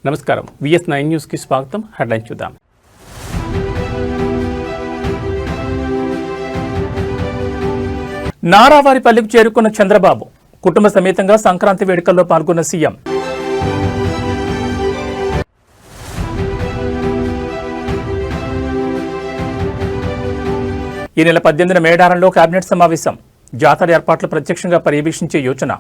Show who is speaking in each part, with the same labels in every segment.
Speaker 1: నమస్కారం VS9 news కి స్వాగతం. హెడ్లైన్ చూద్దాం. నారావారిపల్లికి చేరుకున్న చంద్రబాబు కుటుంబ సమేతంగా సంక్రాంతి వేడుకల్లో పాల్గొన్న సీఎం. ఈ నెల 18న మేడారంలో కేబినెట్ సమావేశం. జాతర ఏర్పాట్లు ప్రత్యక్షంగా పర్యవేక్షించే యోచన.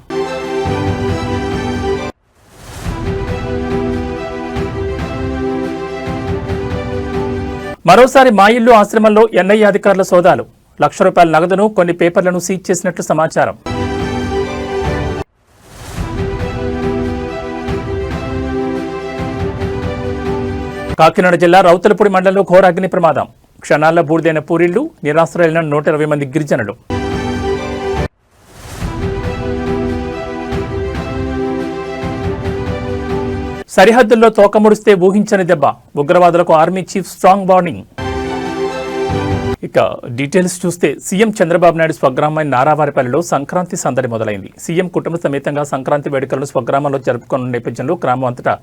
Speaker 1: మరోసారి మా ఇల్లు ఆశ్రమంలో NIA అధికారుల సోదాలు. ₹1,00,000 నగదును కొన్ని పేపర్లను సీజ్ చేసినట్లు సమాచారం. కాకినాడ జిల్లా రౌతులపూడి మండలంలో ఘోర అగ్ని ప్రమాదం. క్షణాల్లో బూడిదైన పూరిళ్లు, నిరాశ్రయులైన 120 మంది గిరిజనులు. సరిహద్దుల్లో తోకముడిస్తే ఊహించని దెబ్బ. ఉగ్రవాదులకు ఆర్మీ చీఫ్ స్ట్రాంగ్ వార్నింగ్. ఇక డీటెయిల్స్ చూస్తే సీఎం చంద్రబాబు నాయుడు స్వగ్రామమైన నారావారిపల్లిలో సంక్రాంతి సందడి మొదలైంది. సీఎం కుటుంబ సమేతంగా సంక్రాంతి వేడుకలను స్వగ్రామంలో జరుపుకున్న నేపథ్యంలో గ్రామం అంతటా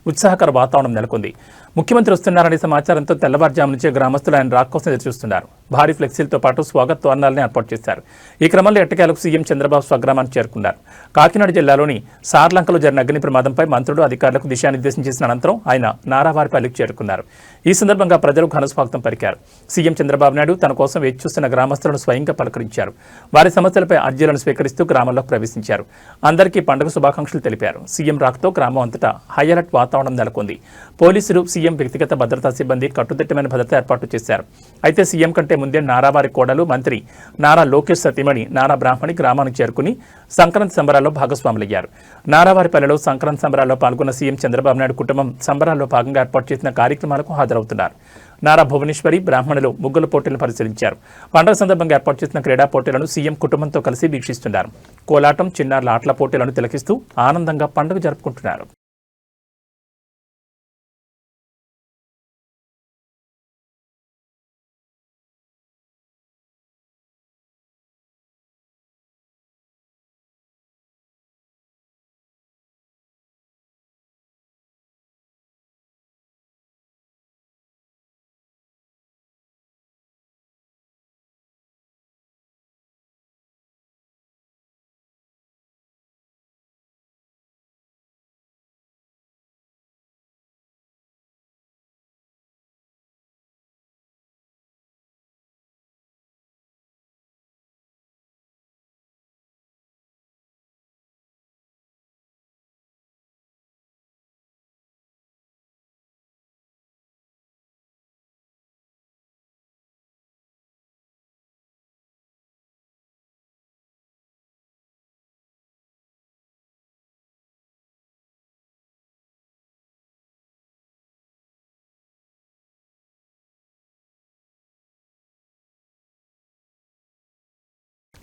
Speaker 1: ఉత్సాహకర వాతావరణం నెలకొంది. ముఖ్యమంత్రి వస్తున్నారనే సమాచారంతో తెల్లవారుజాము నుంచే గ్రామస్తులు ఆయన రాక కోసం ఎదురుచూస్తున్నారు. భారీ ఫ్లెక్సీలతో పాటు స్వాగత తోరణాలను ఏర్పాటు చేశారు. ఈ క్రమంలో ఎట్టకేలకు సీఎం చంద్రబాబు స్వగ్రామానికి చేరుకున్నారు. కాకినాడ జిల్లాలోని సార్లంకలో జరిగిన అగ్ని ప్రమాదంపై మంత్రులు అధికారులకు దిశానిర్దేశం చేసిన అనంతరం ఆయన నారావారిపల్లికి చేరుకున్నారు. ఈ సందర్భంగా ప్రజలు ఘనస్వాగతం పలికారు. సీఎం చంద్రబాబు నాయుడు తన కోసం వేచి చూస్తున్న గ్రామస్తులను స్వయంగా పలకరించారు. వారి సమస్యలపై అర్జీలను స్వీకరిస్తూ గ్రామంలో ప్రవేశించారు. అందరికీ పండుగ శుభాకాంక్షలు తెలిపారు. సీఎం రాకతో గ్రామం అంతటా హై అలర్ట్ వాతావరణం నెలకొంది. పోలీసులు, సీఎం వ్యక్తిగత భద్రతా సిబ్బంది కట్టుదిట్టమైన భద్రతా ఏర్పాట్లు చేశారు. అయితే సీఎం కంటే ముందే నారావారి కోడలు మంత్రి నారా లోకేష్ సతీమణి నారా బ్రాహ్మణి గ్రామానికి చేరుకుని సంక్రాంతి సంబరాల్లో భాగస్వాములయ్యారు. నారావారిపల్లెలో సంక్రాంతి సంబరాల్లో పాల్గొన్న సీఎం చంద్రబాబు నాయుడు కుటుంబం సంబరాల్లో భాగంగా ఏర్పాటు చేసిన కార్యక్రమాలకు హాజరవుతున్నారు. నారా భువనేశ్వరి బ్రాహ్మణులు ముగ్గుల పోటీలను పరిశీలించారు. పండుగ సందర్భంగా ఏర్పాటు చేసిన క్రీడా పోటీలను సీఎం కుటుంబంతో కలిసి వీక్షిస్తున్నారు. కోలాటం, చిన్నారుల ఆటల పోటీలను తిలకిస్తూ ఆనందంగా పండుగ జరుపుకుంటున్నారు.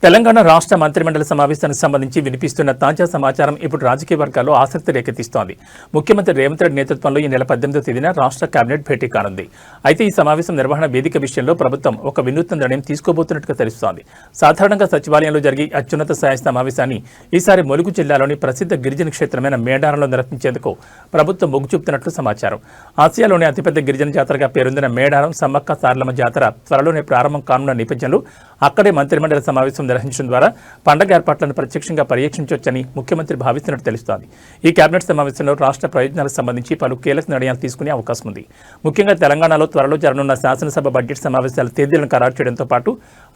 Speaker 1: తెలంగాణ రాష్ట్ర మంత్రిమండలి సమావేశానికి సంబంధించి వినిపిస్తున్న తాజా సమాచారం ఇప్పుడు రాజకీయ వర్గాల్లో ఆసక్తి రేకెత్తిస్తోంది. ముఖ్యమంత్రి రేవంత్ రెడ్డి నేతృత్వంలో ఈ నెల 18వ తేదీన రాష్ట్ర కేబినెట్ భేటీ కానుంది. అయితే ఈ సమావేశం నిర్వహణ వేదిక విషయంలో ప్రభుత్వం ఒక వినూత్న నిర్ణయం తీసుకోబోతున్నట్టుగా తెలుస్తోంది. సాధారణంగా సచివాలయంలో జరిగే అత్యున్నత స్థాయి సమావేశాన్ని ఈసారి ములుగు జిల్లాలోని ప్రసిద్ధ గిరిజన క్షేత్రమైన మేడారంలో నిర్వహించేందుకు ప్రభుత్వం మొగ్గు చూపుతున్నట్లు సమాచారం. ఆసియాలోని అతిపెద్ద గిరిజన జాతరగా పేరొందిన మేడారం సమ్మక్క సారలమ్మ జాతర త్వరలోనే ప్రారంభం కానున్న నేపథ్యంలో అక్కడే మంత్రిమండలి సమావేశం నిర్వహించడం ద్వారా పండగ ఏర్పాట్లను ప్రత్యక్షంగా పర్యవేక్షించవచ్చని ముఖ్యమంత్రి భావిస్తున్నట్టు తెలుస్తోంది. ఈ కేబినెట్ సమావేశంలో రాష్ట్ర ప్రయోజనాలకు సంబంధించి పలు కీలక నిర్ణయాలు తీసుకునే అవకాశం ఉంది. ముఖ్యంగా తెలంగాణలో త్వరలో జరగనున్న శాసనసభ బడ్జెట్ సమావేశాల తేదీలను ఖరారు చేయడంతో పాటు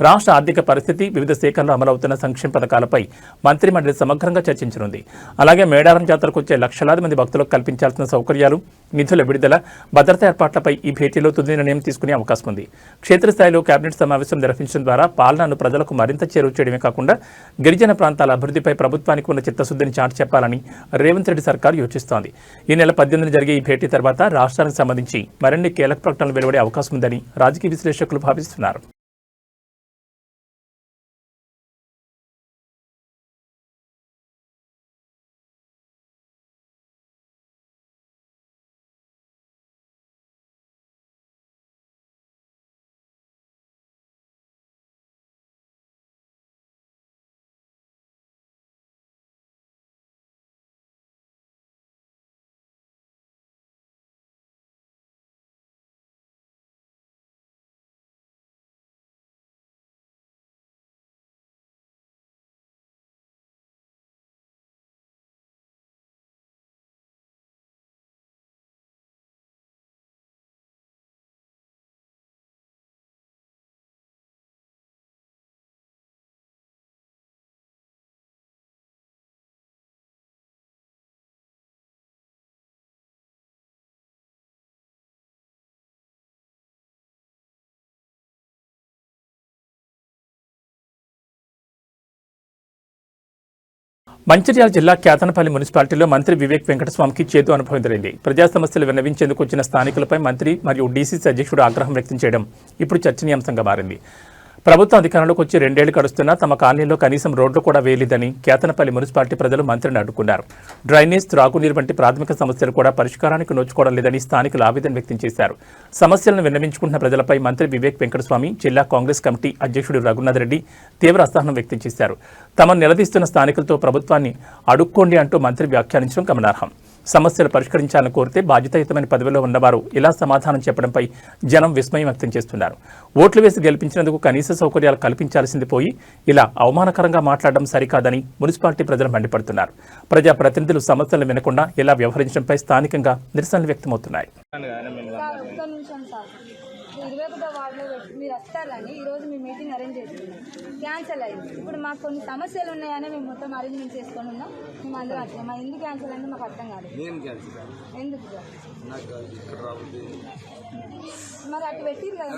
Speaker 1: రాష్ట్ర ఆర్థిక పరిస్థితి, వివిధ శాఖల్లో అమలవుతున్న సంక్షేమ పథకాలపై మంత్రిమండలి సమగ్రంగా చర్చించనుంది. అలాగే మేడారం జాతరకు వచ్చే లక్షలాది మంది భక్తులకు కల్పించాల్సిన సౌకర్యాలు, నిధుల విడుదల, భద్రతా ఏర్పాట్లపై ఈ భేటీలో తుది నిర్ణయం తీసుకునే అవకాశం ఉంది. క్షేత్రస్థాయిలో కేబినెట్ సమావేశం నిర్వహించడం ద్వారా పాలనను ప్రజలకు మరింత చేరువ చేయడమే కాకుండా గిరిజన ప్రాంతాల అభివృద్ధిపై ప్రభుత్వానికి ఉన్న చిత్తశుద్ధిని చాటి చెప్పాలని రేవంత్ రెడ్డి సర్కారు యోచిస్తోంది. ఈ నెల 18న జరిగే ఈ భేటీ తర్వాత రాష్ట్రానికి సంబంధించి మరిన్ని కీలక ప్రకటనలు వెలువడే అవకాశం ఉందని రాజకీయ విశ్లేషకులు భావిస్తున్నారు. మంచిర్యాల జిల్లా కేతనపల్లి మున్సిపాలిటీలో మంత్రి వివేక్ వెంకటస్వామికి చేదు అనుభవం ఎదురైంది. ప్రజా సమస్యలు విన్నవించేందుకు వచ్చిన స్థానికులపై మంత్రి మరియు డీసీసీ అధ్యక్షుడు ఆగ్రహం వ్యక్తం చేయడం ఇప్పుడు చర్చనీయాంశంగా మారింది. ప్రభుత్వం అధికారంలోకి వచ్చి 2 ఏళ్లు గడుస్తున్నా తమ కాలనీలో కనీసం రోడ్లు కూడా వేయలేదని కేతనపల్లి మున్సిపాలిటీ ప్రజలు మంత్రిని అడ్డుకున్నారు. డ్రైనేజ్, త్రాగునీరు వంటి ప్రాథమిక సమస్యలు కూడా పరిష్కారానికి నోచుకోవడం లేదని స్థానికులు ఆవేదన వ్యక్తం చేశారు. సమస్యలను విన్నవించుకుంటున్న ప్రజలపై మంత్రి వివేక్ వెంకటస్వామి, జిల్లా కాంగ్రెస్ కమిటీ అధ్యక్షుడు రఘునాథ్ రెడ్డి తీవ్ర అసహనం వ్యక్తం చేశారు. తమను నిలదీస్తున్న స్థానికులతో ప్రభుత్వాన్ని అడుక్కోండి అంటూ మంత్రి వ్యాఖ్యానించడం గమనార్హం. సమస్యలు పరిష్కరించాలని కోరితే బాధ్యతాయుతమైన పదవిలో ఉన్నవారు ఇలా సమాధానం చెప్పడంపై జనం విస్మయం వ్యక్తం చేస్తున్నారు. ఓట్లు వేసి గెలిపించినందుకు కనీస సౌకర్యాలు కల్పించాల్సింది పోయి ఇలా అవమానకరంగా మాట్లాడడం సరికాదని మున్సిపాలిటీ ప్రజలు మండిపడుతున్నారు. ప్రజాప్రతినిధులు సమస్యలు వినకుండా ఇలా వ్యవహరించడంపై స్థానికంగా నిరసనలు వ్యక్తమవుతున్నాయి.
Speaker 2: 21వ వార్డులో మీరు వస్తారని ఈరోజు మీ మీటింగ్ అరేంజ్ చేసుకున్నాం, క్యాన్సిల్ అయింది. ఇప్పుడు మాకు కొన్ని సమస్యలు ఉన్నాయని మేము మొత్తం అరేంజ్మెంట్ చేసుకొని ఉన్నాం. మేము అందరూ వచ్చాం. మా ఎందుకు క్యాన్సిల్ అయింది మాకు అర్థం కాదు. ఎందుకు మరి అటు పెట్టిరు కదా,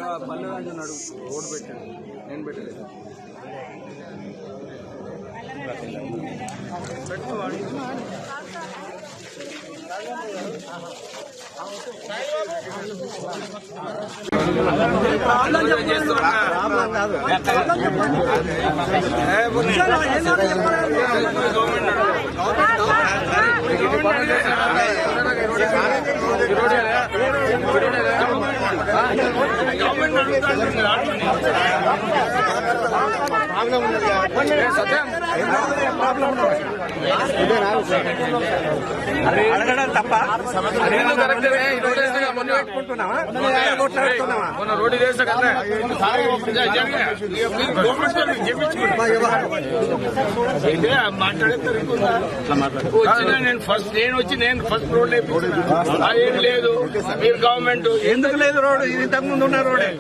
Speaker 3: అడగడం తప్ప రోడ్డు చేస్తా కదా నేను ఫస్ట్ రోడ్ ఏం లేదు. మీరు గవర్నమెంట్ ఎందుకు లేదు రోడ్డు? ఇది ఇంతకు ముందు ఉన్న రోడ్డే.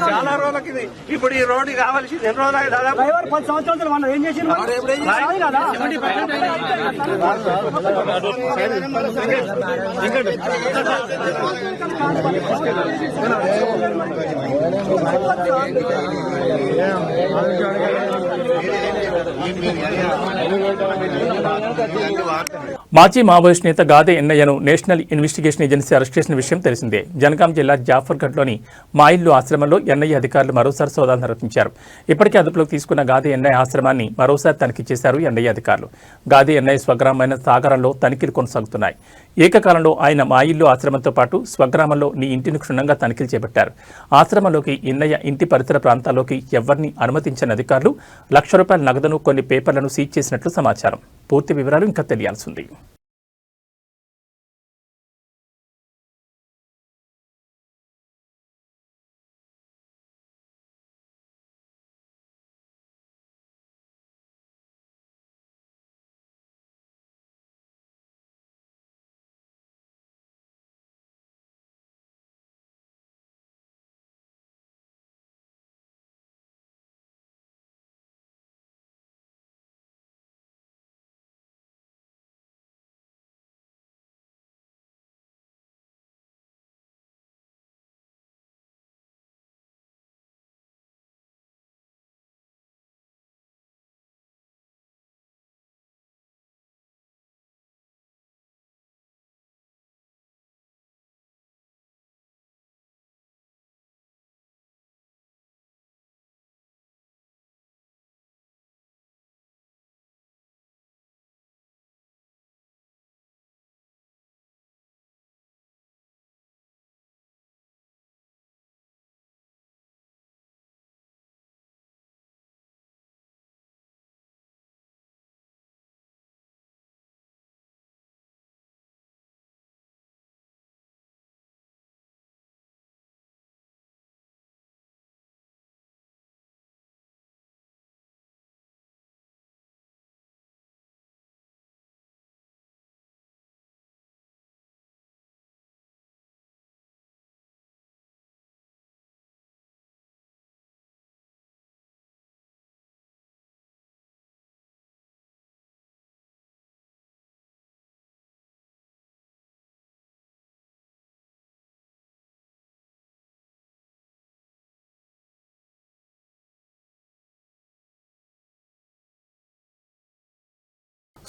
Speaker 3: చాలా రోజులకి ఇప్పుడు ఈ రోడ్డు కావాల్సింది ఎన్ని రోజులు దాదాపు 10 సంవత్సరాలు మనం ఏం చేసి
Speaker 1: మాజీ మావోయిస్ట్ నేత గాదే ఎన్నయ్యను నేషనల్ ఇన్వెస్టిగేషన్ ఏజెన్సీ అరెస్ట్ చేసిన విషయం తెలిసిందే. జనగాం జిల్లా జాఫర్గఢ్లోని మా ఇల్లు ఆశ్రమంలో ఎన్నయ్య అధికారులు మరోసారి సోదాలు నిర్వహించారు. ఇప్పటికే అదుపులోకి తీసుకున్న గాదే ఎన్నయ్య ఆశ్రమాన్ని మరోసారి తనిఖీ చేశారు ఎన్నయ్య అధికారులు. గాదే ఎన్నయ్య స్వగ్రామైన సాగరంలో తనిఖీలు కొనసాగుతున్నాయి. ఏకకాలంలో ఆయన మా ఇల్లు ఆశ్రమంతో పాటు స్వగ్రామంలో నీ ఇంటిని క్షుణ్ణంగా తనిఖీలు చేపట్టారు. ఆశ్రమంలోకి ఎన్నయ్య ఇంటి పరిసర ప్రాంతాల్లోకి ఎవరిని అనుమతించని అధికారులు ₹1,00,000 నగదును, కొన్ని పేపర్లను సీజ్ చేసినట్లు సమాచారం. పూర్తి వివరాలు ఇంకా తెలియాల్సి ఉంది.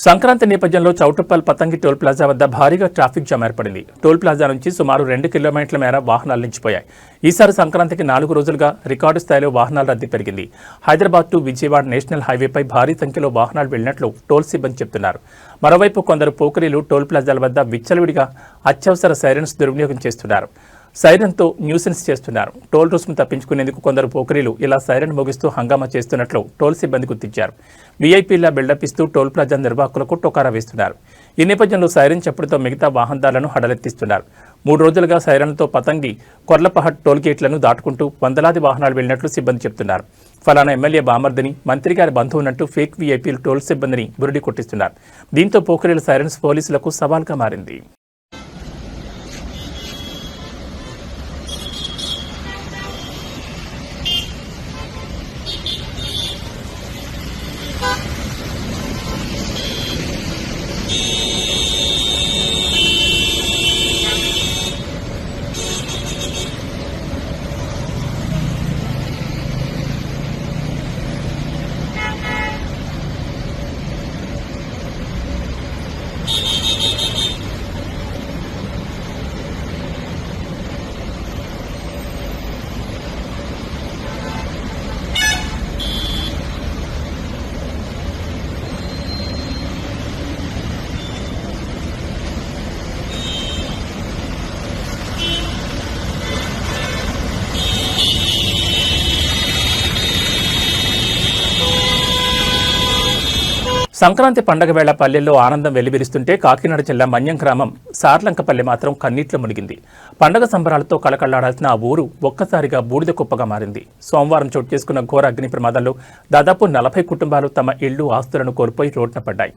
Speaker 1: సంక్రాంతి నేపథ్యంలో చౌటుప్పల్ పతంగి టోల్ ప్లాజా వద్ద భారీగా ట్రాఫిక్ జామ్ ఏర్పడింది. టోల్ ప్లాజా నుంచి సుమారు 2 కిలోమీటర్ల మేర వాహనాలు నిలిచిపోయాయి. ఈసారి సంక్రాంతికి 4 రోజులుగా రికార్డు స్థాయిలో వాహనాల రద్దీ పెరిగింది. హైదరాబాద్ టు విజయవాడ నేషనల్ హైవేపై భారీ సంఖ్యలో వాహనాలు వెళ్లినట్లు టోల్ సిబ్బంది చెబుతున్నారు. మరోవైపు కొందరు పోకరీలు టోల్ ప్లాజాల వద్ద విచ్చలవిడిగా అత్యవసర సైరన్స్ దుర్వినియోగం చేస్తున్నారు. సైరన్తో న్యూసెన్స్ చేస్తున్నారు. టోల్ రుసుము తప్పించుకునేందుకు కొందరు పోకరీలు ఇలా సైరన్ మోగిస్తూ హంగామా చేస్తున్నట్లు టోల్ సిబ్బంది గుర్తించారు. వీఐపీలా బిల్డప్ ఇస్తూ టోల్ ప్లాజా నిర్వాహకులకు టొకారా వేస్తున్నారు. ఈ నేపథ్యంలో సైరన్ చప్పుడుతో మిగతా వాహనదారులను హడలెత్తిస్తున్నారు. 3 రోజులుగా సైరన్లతో పతంగి కొర్లపహట్ టోల్ గేట్లను దాటుకుంటూ వందలాది వాహనాలు వెళ్లినట్లు సిబ్బంది చెబుతున్నారు. ఫలానా ఎమ్మెల్యే బామర్దిని, మంత్రి గారి బంధువున్నట్టు ఫేక్ వీఐపీలు టోల్ సిబ్బందిని బురిడి కొట్టిస్తున్నారు. దీంతో పోకరీల సైరన్స్ పోలీసులకు సవాల్గా మారింది. సంక్రాంతి పండగ వేళ పల్లెల్లో ఆనందం వెల్లివిరుస్తుంటే కాకినాడ జిల్లా మన్యం గ్రామం సార్లంకపల్లె మాత్రం కన్నీట్లో మునిగింది. పండగ సంబరాలతో కళకళ్లాడాల్సిన ఆ ఊరు ఒక్కసారిగా బూడిద కుప్పగా మారింది. సోమవారం చోటు చేసుకున్న ఘోర అగ్ని ప్రమాదాల్లో దాదాపు 40 కుటుంబాలు తమ ఇళ్లు, ఆస్తులను కోల్పోయి రోడ్డున పడ్డాయి.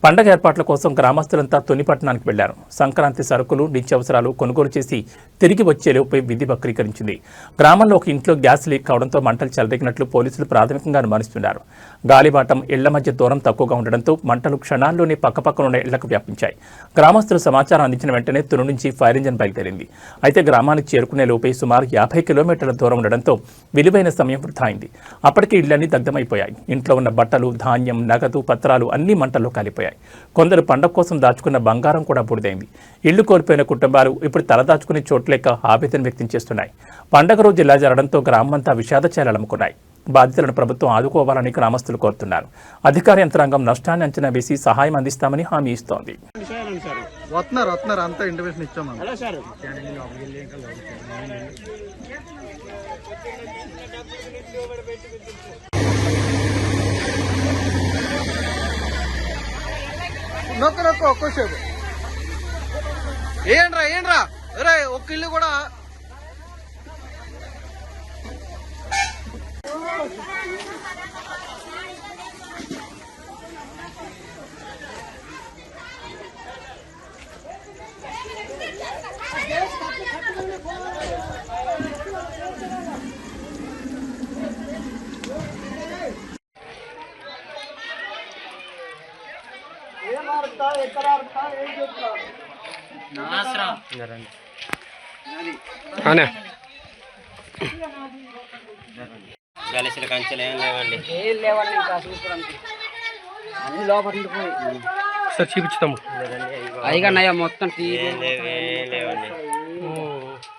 Speaker 1: పండగ ఏర్పాట్ల కోసం గ్రామస్తులంతా తునిపట్టణానికి వెళ్లారు. సంక్రాంతి సరుకులు, నిత్యావసరాలు కొనుగోలు చేసి తిరిగి వచ్చేలోపై విధి వక్రీకరించింది. గ్రామంలో ఒక ఇంట్లో గ్యాస్ లీక్ కావడంతో మంటలు చెలరేగినట్లు పోలీసులు ప్రాథమికంగా అనుమానిస్తున్నారు. గాలివాటం, ఇళ్ల మధ్య దూరం తక్కువగా ఉండడంతో మంటలు క్షణాల్లోనే పక్కపక్కనున్న ఇళ్లకు వ్యాపించాయి. గ్రామస్తులు సమాచారం అందించిన వెంటనే తుని నుంచి ఫైర్ ఇంజిన్ బయలుదేరింది. అయితే గ్రామానికి చేరుకునే లోపే సుమారు 50 కిలోమీటర్ల దూరం ఉండడంతో విలువైన సమయం వృధా అయింది. అప్పటికే ఇళ్లన్నీ దగ్ధమైపోయాయి. ఇంట్లో ఉన్న బట్టలు, ధాన్యం, నగదు, పత్రాలు అన్ని మంటల్లో కాలిపోయాయి. కొందరు పండగ కోసం దాచుకున్న బంగారం కూడా బూడిదైంది. ఇళ్లు కోల్పోయిన కుటుంబాలు ఇప్పుడు తలదాచుకునే చోట్లేక ఆవేదన వ్యక్తం చేస్తున్నాయి. పండగ రోజు ఇలా జరగడంతో గ్రామంతా విషాదఛాయలు అలుముకున్నాయి. బాధితులను ప్రభుత్వం ఆదుకోవాలని గ్రామస్తులు కోరుతున్నారు. అధికార యంత్రాంగం నష్టాన్ని అంచనా వేసి సహాయం అందిస్తామని హామీ ఇస్తోంది.
Speaker 4: ఏంట్రా అరే ఒక్క ఇల్లు కూడా
Speaker 5: గలసీల కంచెలు ఏం లేవండి.
Speaker 6: ఇంకా చూసుకోవడానికి అన్ని లోపల
Speaker 4: సార్ చూపించుతాము
Speaker 6: అయిగా మొత్తం టీవీ
Speaker 5: లేవండి.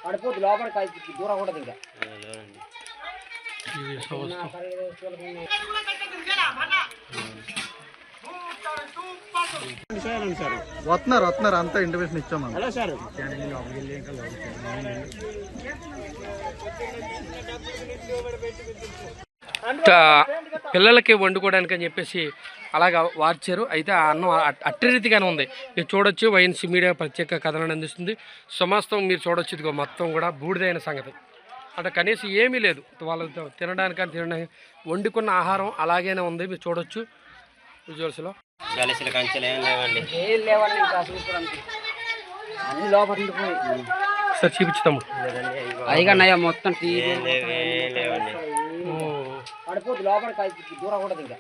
Speaker 6: పడిపోద్దు లోపలికి దూరం కూడా ఇంకా
Speaker 4: వస్తున్నారు అంతా ఇంటిమేషన్ ఇచ్చాము. పిల్లలకి వండుకోవడానికి అని చెప్పేసి అలాగా వార్చారు. అయితే ఆ అన్నం అట్టి రీతిగానే ఉంది. మీరు చూడొచ్చు, వైఎన్సీ మీడియా ప్రత్యేక కథనాన్ని అందిస్తుంది. సమస్తం మీరు చూడొచ్చు. ఇదిగో మొత్తం కూడా బూడిదైన సంగతి. అంటే కనీసం ఏమీ లేదు వాళ్ళతో తినడానికి వండుకున్న ఆహారం అలాగేనే ఉంది. మీరు చూడొచ్చు విజువల్స్లో.
Speaker 5: గలసీల కంచెలు ఏం లేవండి.
Speaker 6: ఇంకా చూసుకోవడానికి అన్ని లోపల
Speaker 4: సార్ చూపించుతాము
Speaker 6: అయిగా మొత్తం టీవీ
Speaker 5: లేవండి.
Speaker 6: పడిపోద్దు లోపలికి దూరం కూడా ఇంకా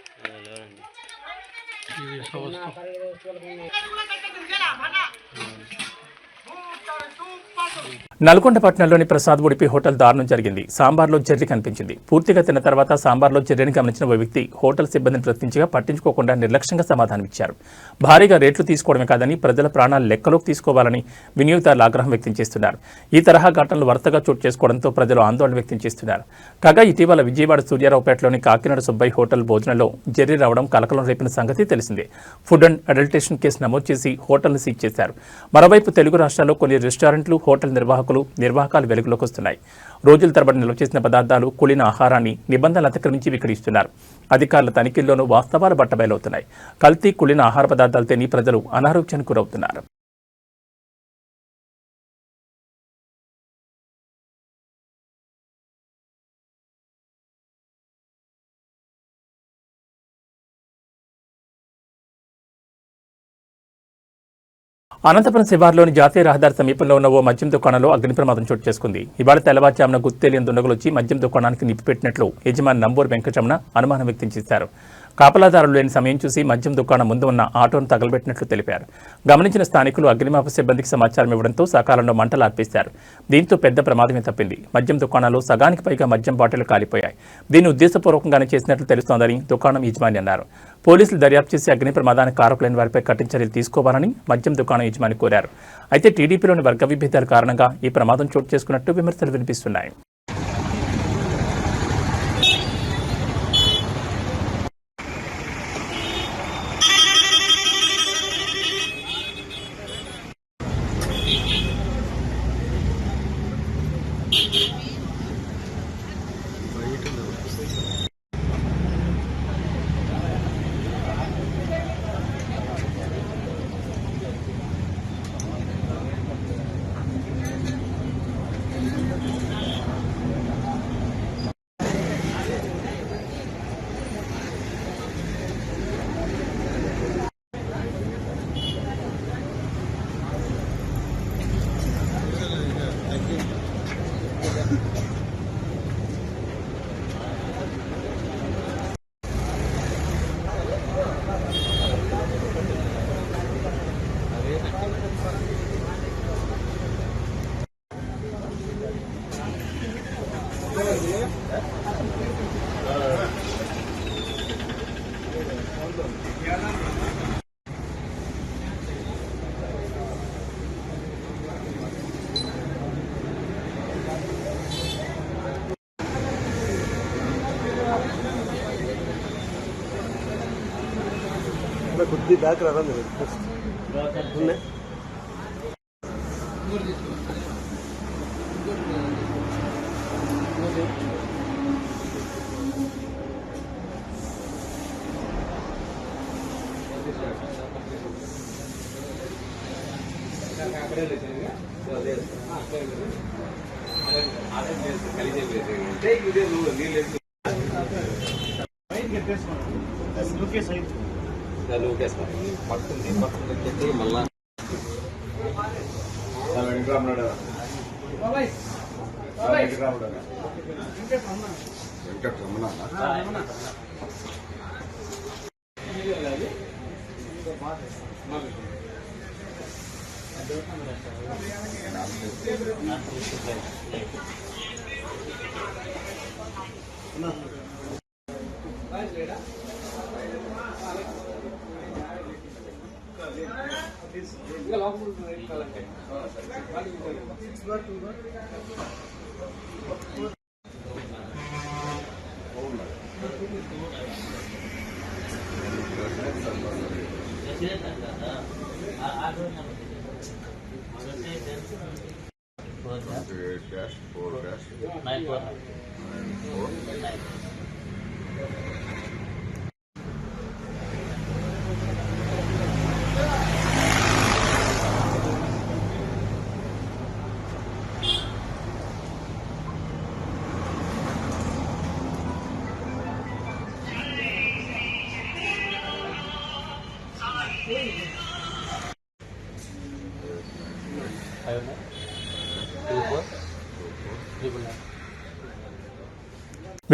Speaker 1: నల్గొండ పట్టణంలోని ప్రసాద్ ఉడిపి హోటల్ దారుణం జరిగింది. సాంబార్లో జెర్రీ కనిపించింది. పూర్తిగా తిన్న తర్వాత సాంబార్లో జెర్రీని గమనించిన ఓ వ్యక్తి హోటల్ సిబ్బందిని ప్రశ్నించగా పట్టించుకోకుండా నిర్లక్ష్యంగా సమాధానమిచ్చారు. భారీగా రేట్లు తీసుకోవడమే కాదని ప్రజల ప్రాణాలు లెక్కలోకి తీసుకోవాలని వినియోగదారులు ఆగ్రహం వ్యక్తం చేస్తున్నారు. ఈ తరహా ఘటనలు వరుసగా చోటు చేసుకోవడంతో ప్రజలు ఆందోళన వ్యక్తం చేస్తున్నారు. కాగా ఇటీవల విజయవాడ సూర్యారావుపేటలోని కాకినాడ సుబ్బయ్య హోటల్ భోజనంలో జెర్రీ రావడం కలకలం రేపిన సంగతి తెలిసిందే. ఫుడ్ అండ్ అడల్టేషన్ కేసు నమోదు చేసి హోటల్ను సీజ్ చేశారు. మరోవైపు తెలుగు రాష్ట్రాల్లో కొన్ని రెస్టారెంట్లు, హోటల్ నిర్వాహకాలు వెలుగులోకి వస్తున్నాయి. రోజుల తరబడి నిల్వ చేసిన పదార్థాలు, కుళిన ఆహారాన్ని నిబంధనలు అతిక్రమించి విక్రయిస్తున్నారు. అధికారుల తనిఖీల్లోనూ వాస్తవాలు బట్టబయలవుతున్నాయి. కల్తీ, కుళిన ఆహార పదార్థాలు తిని ప్రజలు అనారోగ్యానికి గురవుతున్నారు. అనంతపురం శివార్లోని జాతీయ రహదారి సమీపంలో ఉన్న ఓ మద్యం దుకాణంలో అగ్ని ప్రమాదం చోటు చేసుకుంది. ఇవాళ తెల్లవారుజామున గుర్తు తెలియని దుండగులు వచ్చి మద్యం దుకాణానికి నిప్పిపెట్టినట్లు యజమాని నంబూరు వెంకటరమణ అనుమానం వ్యక్తం చేశారు. కాపలాదారులు లేని సమయం చూసి మద్యం దుకాణం ముందు ఉన్న ఆటోను తగలబెట్టినట్లు తెలిపారు. గమనించిన స్థానికులు అగ్నిమాపక సిబ్బందికి సమాచారం ఇవ్వడంతో సకాలంలో మంటలు ఆర్పేశారు. దీంతో పెద్ద ప్రమాదమే తప్పింది. మద్యం దుకాణాల్లో సగానికి పైగా మద్యం బాటిళ్లు కాలిపోయాయి. దీన్ని ఉద్దేశపూర్వకంగానే చేసినట్లు తెలుస్తోందని దుకాణం యజమాని అన్నారు. పోలీసులు దర్యాప్తు చేసి అగ్ని ప్రమాదానికి కారకులైన వారిపై కఠిన చర్యలు తీసుకోవాలని మద్యం దుకాణం యజమాని కోరారు. అయితే టీడీపీలోని వర్గ విభేదాల కారణంగా ఈ ప్రమాదం చోటు చేసుకున్నట్టు విమర్శలు వినిపిస్తున్నాయి.
Speaker 7: కొద్ది బ్యాక్ రాదా మీరు ఉన్నాయి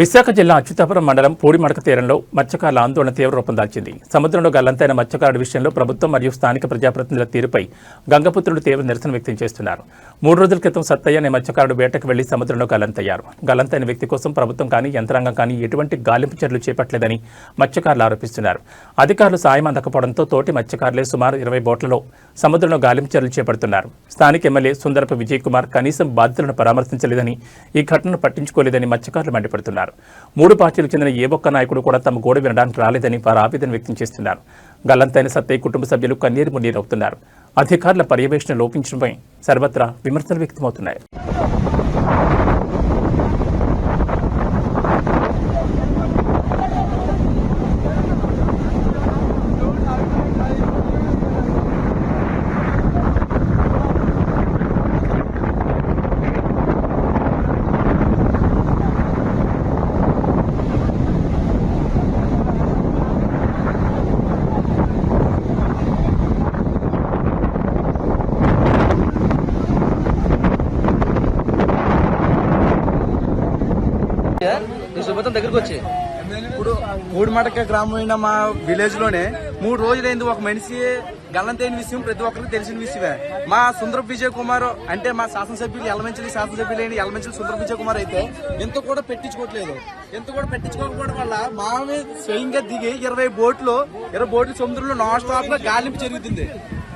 Speaker 1: విశాఖ జిల్లా అచ్యుతాపురం మండలం పూడిమడక తీరంలో మత్స్యకారుల ఆందోళన తీవ్ర రూపం దాల్చింది. సముద్రంలో గల్లంతైన మత్స్యకారుల విషయంలో ప్రభుత్వం మరియు స్థానిక ప్రజాప్రతినిధుల తీరుపై గంగపుత్రులు తీవ్ర నిరసన వ్యక్తం చేస్తున్నారు. 3 రోజుల క్రితం సత్తయ్య అనే మత్స్యకారుడు వేటకు వెళ్లి సముద్రంలో గల్లంతయ్యారు. గల్లంతైన వ్యక్తి కోసం ప్రభుత్వం కానీ యంత్రాంగం కానీ ఎటువంటి గాలింపు చర్యలు చేపట్టలేదని మత్స్యకారులు ఆరోపిస్తున్నారు. అధికారులు సాయం అందకపోవడంతో తోటి మత్స్యకారులే సుమారు 20 బోట్లలో సముద్రంలో గాలింపు చర్యలు చేపడుతున్నారు. స్థానిక ఎమ్మెల్యే సుందరపు విజయ్ కుమార్ కనీసం బాధితులను పరామర్శించలేదని, ఈ ఘటనను పట్టించుకోలేదని మత్స్యకారులు మండిపడుతున్నారు. 3 పార్టీలకు చెందిన ఏ ఒక్క నాయకుడు కూడా తమ గోడు వినడానికి రాలేదని వారు ఆవేదన వ్యక్తం చేస్తున్నారు. గల్లంతైన సత్తయ్య కుటుంబ సభ్యులు కన్నీరు మున్నీరవుతున్నారు. అధికారుల పర్యవేక్షణ లోపించడంపై సర్వత్రా విమర్శలు వ్యక్తమవుతున్నాయి.
Speaker 8: దగ్గరకు వచ్చి ఇప్పుడు పూడిమడక గ్రామమైన మా విలేజ్ లోనే 3 రోజులైంది. ఒక మనిషి గల్లంతైన విషయం ప్రతి ఒక్కరికి తెలిసిన విషయమే. మా సుందర విజయ్ కుమార్ అంటే మా శాసనసభ్యులు శాసనసభ్యులైన యలమంచిలి సుందర విజయ్ కుమార్ అయితే ఎంత కూడా పెట్టించుకోవట్లేదు. ఎంత కూడా పెట్టించుకోకపోవడం వల్ల మామే స్వయంగా దిగి 20 బోట్లు సముద్రంలో నాన్ స్టాప్ గా గాలింపు జరుగుతుంది.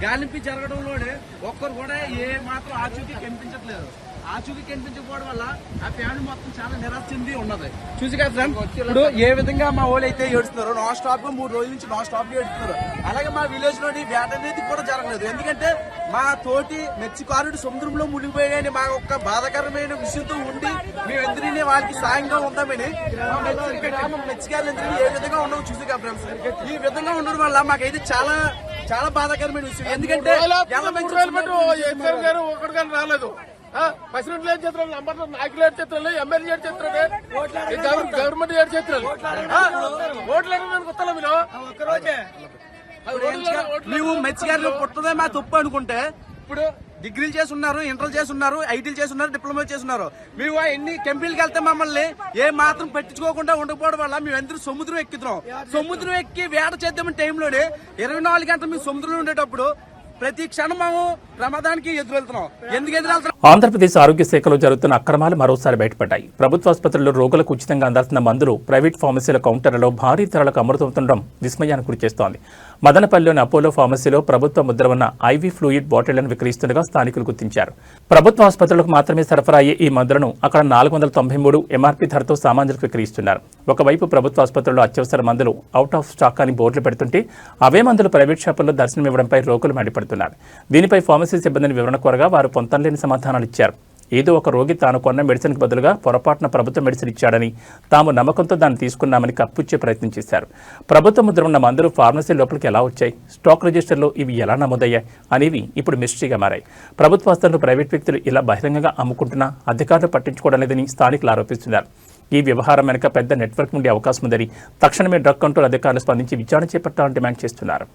Speaker 8: గాలింపు జరగడంలోనే ఒక్కరు కూడా ఏ మాత్రం ఆచూకీ కనిపించట్లేదు. ఆచూకీ కనిపించకపోవడం వల్ల ఆ ఫ్యామిలీ మొత్తం చాలా నిరాశ చెంది ఉన్నది. చూసి కదా ఫ్రెండ్, ఇప్పుడు ఏ విధంగా మా వాళ్ళు అయితే ఏడుస్తున్నారు. నాన్ స్టాప్ గా 3 రోజుల నుంచి నాన్ స్టాప్ గా ఏడుస్తున్నారు. అలాగే మా విలేజ్ లోని వేట అనేది కూడా జరగలేదు. ఎందుకంటే మా తోటి మత్స్యకారుడు సముద్రంలో మునిగిపోయాడని మా ఒక్క బాధాకరమైన విషయంతో ఉండి మేమెందరినీ వాళ్ళకి సాయంగా ఉందామని మత్స్యకారులందరినీ ఏ విధంగా ఉండవు చూసి కదా ఫ్రెండ్స్. ఈ విధంగా ఉండడం వల్ల మాకైతే చాలా చాలా బాధాకరమైన విషయం. ఎందుకంటే
Speaker 3: రాలేదు, ప్రెసిడెంట్ ఏడు చేతులు, నాయకులు ఏడు చేతులు, ఎమ్మెల్యే ఏడు చేతులు, గవర్నమెంట్ ఏడు చేతులు ఓట్లు
Speaker 8: మేము మత్స్యకారులు పుట్టదే మా తప్పు అనుకుంటే ఇప్పుడు డిగ్రీలు చేస్తున్నారు, ఇంటర్లు చేస్తున్నారు, ఐటీలు చేస్తున్నారు, డిప్లొమా చేస్తున్నారు. మేము ఎన్ని కంపెనీలకు వెళ్తే మమ్మల్ని ఏ మాత్రం పట్టించుకోకుండా ఉండకపోవడం వల్ల మేము అందరూ సముద్రం ఎక్కుతున్నాం. సముద్రం ఎక్కి వేట చేద్దామని టైంలోనే 24 గంటలు మేము సముద్రంలో ఉండేటప్పుడు ప్రతి క్షణం మేము ప్రమాదానికి ఎదురెళ్తున్నాం. ఎందుకు ఎదురెళ్తున్నాం?
Speaker 1: ఆంధ్రప్రదేశ్ ఆరోగ్య శాఖలో జరుగుతున్న అక్రమాలు మరోసారి బయటపడ్డాయి. ప్రభుత్వ ఆసుపత్రుల్లో రోగులకు ఉచితంగా అందాల్సిన మందులు ప్రైవేట్ ఫార్మసీల కౌంటర్లలో భారీ ధరలకు అమృతవుతుండడం విస్మయానికి గురిచేస్తోంది. మదనపల్లిలోని అపోలో ఫార్మసీలో ప్రభుత్వ ముద్ర ఉన్న ఐవీ ఫ్లూయిడ్ బాటిళ్లను విక్రయిస్తుండగా స్థానికులు గుర్తించారు. ప్రభుత్వ ఆసుపత్రులకు మాత్రమే సరఫరా అయ్యే ఈ మందులను అక్కడ 493 ఎంఆర్పీ ధరతో సామాన్యులకు విక్రయిస్తున్నారు. ఒకవైపు ప్రభుత్వ ఆసుపత్రుల్లో అత్యవసర మందులు అవుట్ ఆఫ్ స్టాక్ అని బోర్డులు పెడుతుంటే అవే మందులు ప్రైవేట్ షాపుల్లో దర్శనమివ్వడంపై రోగులు మండిపడుతున్నారు. దీనిపై ఫార్మసీ సిబ్బందిని వివరణ కోరగా వారు పొంతనలేని సమాధానాలు ఇచ్చారు. ఏదో ఒక రోగి తాను కొన్న మెడిసిన్కి బదులుగా పొరపాటున ప్రభుత్వ మెడిసిన్ ఇచ్చాడని, తాము నమ్మకంతో దాన్ని తీసుకున్నామని కప్పిచ్చే ప్రయత్నం చేశారు. ప్రభుత్వ ముద్ర ఉన్న మందులు ఫార్మసీ లోపలికి ఎలా వచ్చాయి, స్టాక్ రిజిస్టర్లో ఇవి ఎలా నమోదయ్యాయి అనేవి ఇప్పుడు మిస్టరీగా మారాయి. ప్రభుత్వ ఆస్తులను ప్రైవేట్ వ్యక్తులు ఇలా బహిరంగంగా అమ్ముకుంటున్నా అధికారులు పట్టించుకోవడం లేదని స్థానికులు ఆరోపిస్తున్నారు. ఈ వ్యవహారం వెనుక పెద్ద నెట్వర్క్ ఉండే అవకాశం ఉందని తక్షణమే డ్రగ్ కంట్రోల్ అధికారులు స్పందించి విచారణ చేపట్టాలని డిమాండ్ చేస్తున్నారు.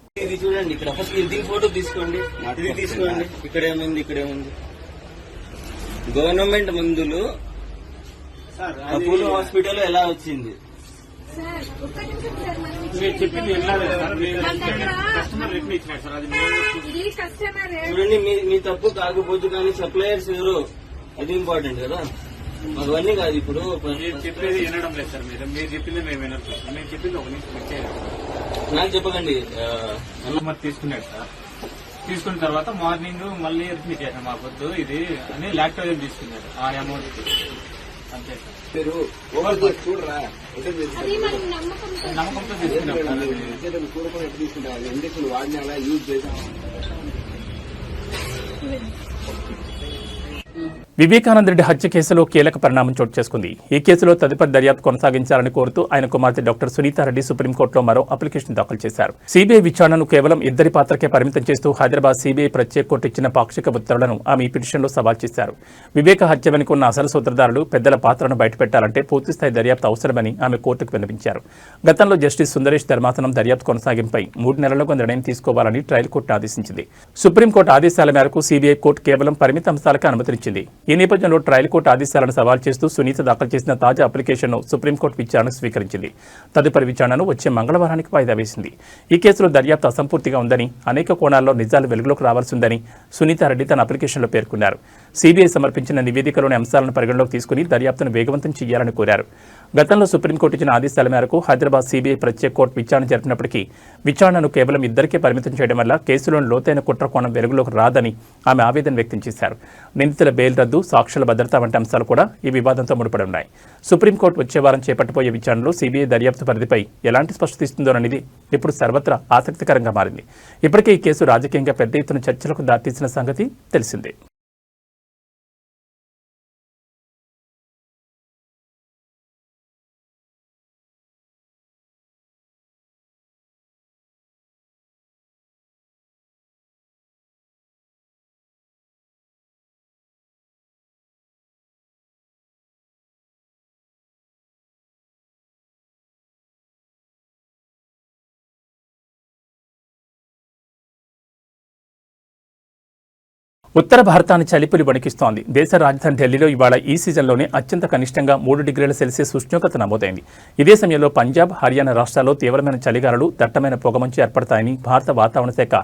Speaker 9: గవర్నమెంట్ మందులు అపోలో హాస్పిటల్ ఎలా వచ్చింది? చూడండి, మీ తప్పు కాకపోవచ్చు కానీ సప్లయర్స్ ఎవరు అది ఇంపార్టెంట్ కదా. మాకు అవన్నీ కాదు. ఇప్పుడు
Speaker 3: చెప్పేది వినడం లేదు సార్. మీరు చెప్పింది మేము వినడం. మేము చెప్పింది ఒక నిమిషం
Speaker 9: నాకు చెప్పకండి.
Speaker 3: తీసుకున్నాడు సార్. తీసుకున్న తర్వాత మార్నింగ్ మళ్ళీ రిపీట్ చేసాం. మా పొద్దు ఇది అని లాక్టోజన్ తీసుకున్నాడు. ఆ అమౌంట్ అంతే సార్.
Speaker 8: మీరు చూడరా
Speaker 3: నమ్మకంతో తీసుకున్నాం.
Speaker 8: ఇంజక్షన్ వాడినా యూజ్ చేసాం.
Speaker 1: వివేకానంద రెడ్డి హత్య కేసులో కీలక పరిణామం చోటు చేసుకుంది. ఈ కేసులో తదుపరి దర్యాప్తు కొనసాగించాలని కోరుతూ ఆయన కుమార్తె డాక్టర్ సునీతారెడ్డి సుప్రీంకోర్టులో మరో అప్లికేషన్ దాఖలు చేశారు. సీబీఐ విచారణను కేవలం 2 పాత్రకే పరిమితం చేస్తూ హైదరాబాద్ సీబీఐ ప్రత్యేక కోర్టు ఇచ్చిన పాక్షిక ఉత్తర్వులను ఆమె ఈ పిటిషన్లో సవాల్ చేశారు. వివేక హత్య వెనుక ఉన్న అసలు సూత్రధారులు, పెద్దల పాత్రను బయటపెట్టాలంటే పూర్తిస్థాయి దర్యాప్తు అవసరమని ఆమె కోర్టుకు విన్నవించారు. గతంలో జస్టిస్ సుందరేష్ ధర్మాసనం దర్యాప్తు కొనసాగింపై 3 నెలలకు నిర్ణయం తీసుకోవాలని ట్రయల్ కోర్టు ఆదేశించింది. సుప్రీంకోర్టు ఆదేశాల మేరకు సీబీఐ కోర్టు కేవలం పరిమిత అంశాలకే అనుమతినిచ్చింది. ఈ నేపథ్యంలో ట్రయల్ కోర్టు ఆదేశాలను సవాల్ చేస్తూ సునీత దాఖలు చేసిన తాజా అప్లికేషన్ను సుప్రీంకోర్టు విచారణకు స్వీకరించింది. తదుపరి విచారణను వచ్చే మంగళవారానికి వాయిదా వేసింది. ఈ కేసులో దర్యాప్తు అసంపూర్తిగా ఉందని, అనేక కోణాల్లో నిజాలు వెలుగులోకి రావాల్సిందని సునీతారెడ్డి తన అప్లికేషన్లో పేర్కొన్నారు. సిబిఐ సమర్పించిన నివేదికలోని అంశాలను పరిగణలోకి తీసుకుని దర్యాప్తును వేగవంతం చేయాలని కోరారు. గతంలో సుప్రీంకోర్టు ఇచ్చిన ఆదేశాల మేరకు హైదరాబాద్ సిబిఐ ప్రత్యేక కోర్టు విచారణ జరిపినప్పటికీ విచారణను కేవలం ఇద్దరికే పరిమితం చేయడం వల్ల కేసులోని లోతైన కుట్ర కోణం వెలుగులోకి రాదని ఆమె ఆవేదన వ్యక్తం చేశారు. నిందితుల బెయిల్ రద్దు, సాక్షుల భద్రత వంటి అంశాలు కూడా ఈ వివాదంతో ముడిపడి ఉన్నాయి. సుప్రీంకోర్టు వచ్చే వారం చేపట్టబోయే విచారణలో సిబిఐ దర్యాప్తు పరిధిపై ఎలాంటి స్పష్టత ఇస్తుందోననేది ఇప్పుడు సర్వత్రా ఆసక్తికరంగా మారింది. ఇప్పటికే ఈ కేసు రాజకీయంగా పెద్ద ఎత్తున చర్చలకు దారితీసిన సంగతి తెలిసిందే. ఉత్తర భారతాన్ని చలిపులి వణికిస్తోంది. దేశ రాజధాని ఢిల్లీలో ఇవాళ ఈ సీజన్లోనే అత్యంత కనిష్టంగా 3 డిగ్రీల సెల్సియస్ ఉష్ణోగ్రత నమోదైంది. ఇదే సమయంలో పంజాబ్, హర్యానా రాష్ట్రాల్లో తీవ్రమైన చలిగాలులు, దట్టమైన పొగమంచు ఏర్పడతాయని భారత వాతావరణ శాఖ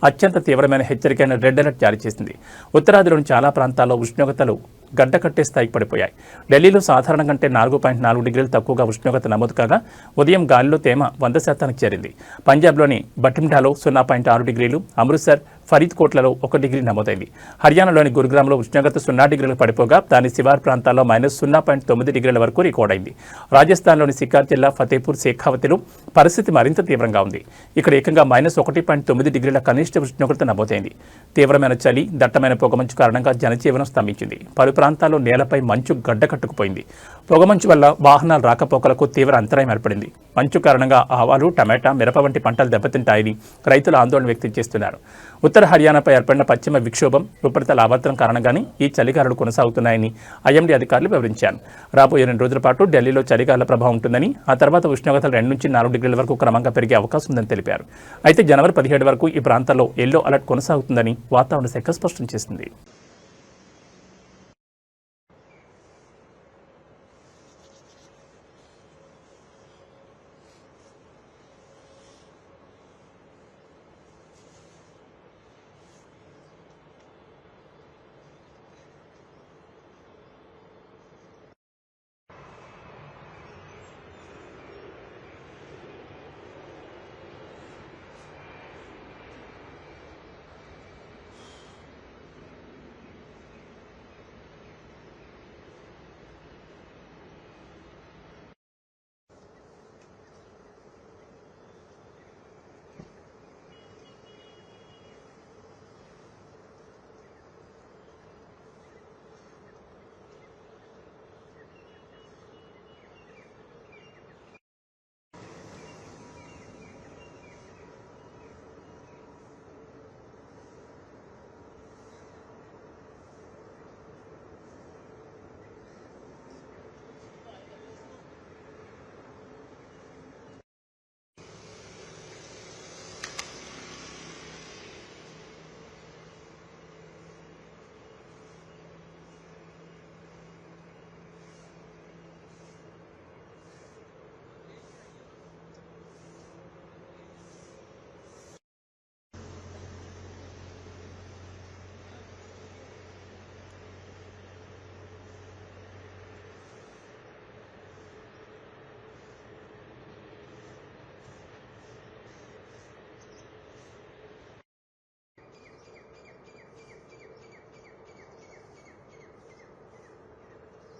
Speaker 1: అత్యంత తీవ్రమైన హెచ్చరికైన రెడ్ అలర్ట్ జారీ చేసింది. ఉత్తరాదిలోని చాలా ప్రాంతాల్లో ఉష్ణోగ్రతలు గడ్డకట్టే స్థాయికి పడిపోయాయి. ఢిల్లీలో సాధారణ కంటే 4.4 డిగ్రీలు తక్కువగా ఉష్ణోగ్రత నమోదు కాగా ఉదయం గాలిలో తేమ 100% చేరింది. పంజాబ్లోని బఠిండాలో 0.6 డిగ్రీలు, అమృత్సర్, ఫరీద్కోట్లలో 1 డిగ్రీ నమోదైంది. హర్యానాలోని గురుగ్రామ్లో ఉష్ణోగ్రత 0 డిగ్రీలు పడిపోగా దాని శివార్ ప్రాంతాల్లో -0.9 డిగ్రీల వరకు రికార్డైంది. రాజస్థాన్లోని సికార్ జిల్లా ఫతేపూర్ శేఖావతిలో పరిస్థితి మరింత తీవ్రంగా ఉంది. ఇక్కడ ఏకంగా -1.9 డిగ్రీల కనిష్ట ఉష్ణోగ్రత నమోదైంది. తీవ్రమైన చలి, దట్టమైన పొగమంచు కారణంగా జనజీవనం స్తంభించింది. పలు ప్రాంతాల్లో నేలపై మంచు గడ్డకట్టుకుపోయింది. పొగమంచు వల్ల వాహనాల రాకపోకలకు తీవ్ర అంతరాయం ఏర్పడింది. మంచు కారణంగా ఆవాలు, టమాటా, మిరప వంటి పంటలు దెబ్బతింటాయని రైతులు ఆందోళన వ్యక్తం చేస్తున్నారు. ఉత్తర హర్యానాపై ఏర్పడిన పశ్చిమ విక్షోభం, ఉపరితల ఆవర్తనం కారణంగానే ఈ చలిగాలులు కొనసాగుతున్నాయని ఐఎండీ అధికారులు వివరించారు. రాబోయే 2 రోజుల పాటు ఢిల్లీలో చలిగాలుల ప్రభావం ఉంటుందని, ఆ తర్వాత ఉష్ణోగ్రతలు 2 నుంచి 4 డిగ్రీల వరకు క్రమంగా పెరిగే అవకాశం ఉందని తెలిపారు. అయితే జనవరి 17 వరకు ఈ ప్రాంతాల్లో ఎల్లో అలర్ట్ కొనసాగుతుందని వాతావరణ శాఖ స్పష్టం చేసింది.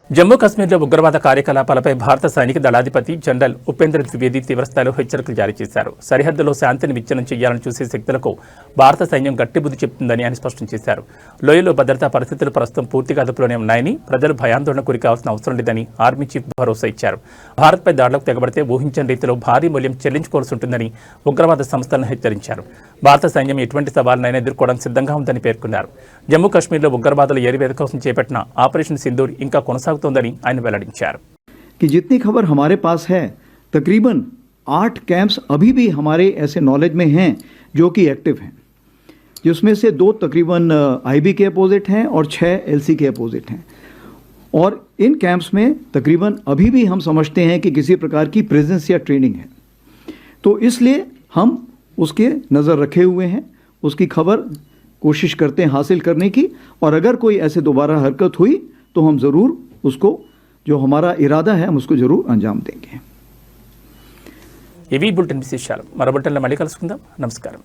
Speaker 1: జమ్మూ కాశ్మీర్లో ఉగ్రవాద కార్యకలాపాలపై భారత సైనిక దళాధిపతి జనరల్ ఉపేంద్ర ద్వివేది తీవ్రస్థాయిలో హెచ్చరికలు జారీ చేశారు. సరిహద్దులో శాంతిని విచ్ఛిన్నం చేయాలని చూసే శక్తులకు భారత సైన్యం గట్టి బుద్ధి చెప్తుందని ఆయన స్పష్టం చేశారు. లోయలో భద్రతా పరిస్థితులు ప్రస్తుతం పూర్తిగా అదుపులోనే ఉన్నాయని, ప్రజలు భయాందోళనకు గురికావాల్సిన అవసరం లేదని ఆర్మీ చీఫ్ భరోసా ఇచ్చారు. భారత్పై దాడులకు తెగబడితే ఊహించని రీతిలో భారీ మూల్యం చెల్లించుకోవాల్సి ఉంటుందని ఉగ్రవాద సంస్థలను హెచ్చరించారు. భారత సైన్యం ఎటువంటి సవాళ్లనైనా ఎదుర్కోవడానికి సిద్ధంగా ఉందని పేర్కొన్నారు. జమ్మూ కాశ్మీర్లో ఉగ్రవాదుల ఏరివేత కోసం చేపట్టిన ఆపరేషన్ సింధూర్ ఇంకా కొనసాగుతోందని ఆయన వెల్లడించారు.
Speaker 10: कि जितनी खबर हमारे पास है तकरीबन 8 कैंप्स अभी भी हमारे ऐसे नॉलेज में हैं जो कि एक्टिव हैं. जिसमें से 2 तकरीबन आईबी के अपोजिट हैं और 6 एलसी के अपोजिट हैं। और इन कैंप्स में तकरीबन अभी भी हम समझते हैं कि किसी प्रकार की प्रेजेंस या ट्रेनिंग है, तो इसलिए हम उसके नज़र रखे हुए हैं, उसकी खबर कोशिश करते हैं हासिल करने की, और अगर कोई ऐसे दोबारा हरकत हुई तो हम ज़रूर उसको, जो हमारा इरादा है, हम उसको ज़रूर अंजाम देंगे।
Speaker 1: ఇవి బులెటిన్ విశేషాలు. మరో బులెటిన్లో మళ్ళీ కలుసుకుందాం. నమస్కారం.